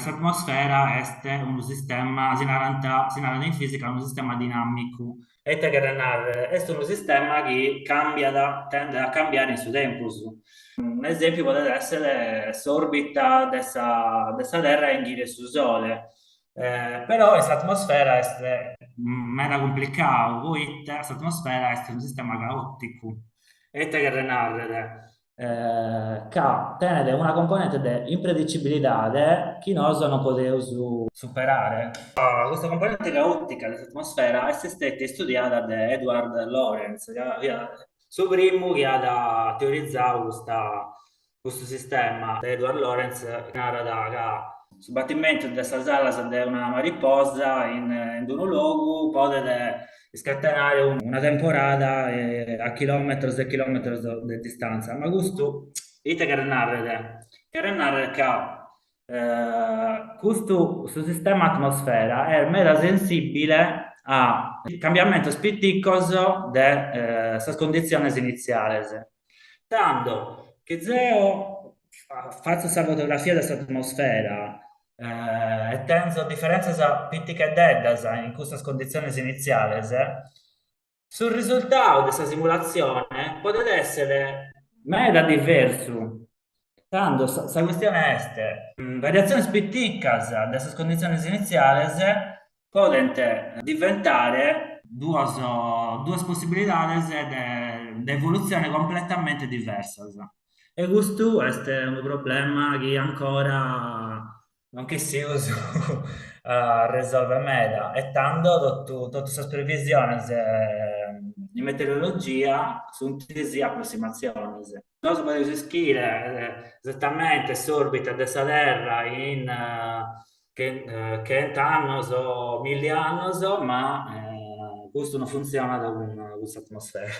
s'atmosfera est un sistema, si narra in fisica, un sistema dinamico. E te che narra, è un sistema che tende a cambiare in su tempus. Un esempio potrebbe essere l'orbita della Terra in giro sul Sole. Però questa atmosfera è mera complicata, poi questa atmosfera è un sistema caotico. E te che narra, che tiene una componente di impredicibilità che noi non possiamo superare. Questa componente caotica dell'atmosfera è stata studiata da Edward Lorenz, suo primo che ha teorizzato questo sistema. Edward Lorenz narra che sul battimento di questa sala di una mariposa in un luogo potete scatenare una temporada a chilometri e chilometri di distanza. Ma questo, ite che narra che questo sistema atmosfera è mera sensibile a cambiamento spitticoso delle condizioni iniziali. Tanto che se io faccio questa fotografia della atmosfera e tengo differenze pittiche e deddas in queste condizioni iniziali, sul risultato di questa simulazione potrebbe essere mega diverso. Tanto, la questione è, variazioni spitticas delle condizioni iniziali possono diventare due possibilità di evoluzione completamente diverse. E questo è un problema che ancora non che si usa a risolvere meglio. E tanto tutte queste previsioni di meteorologia sono tesi approssimazioni. Noi possiamo scrivere esattamente l'orbita della Terra che anni o mille anni, ma questo non funziona da questa atmosfera.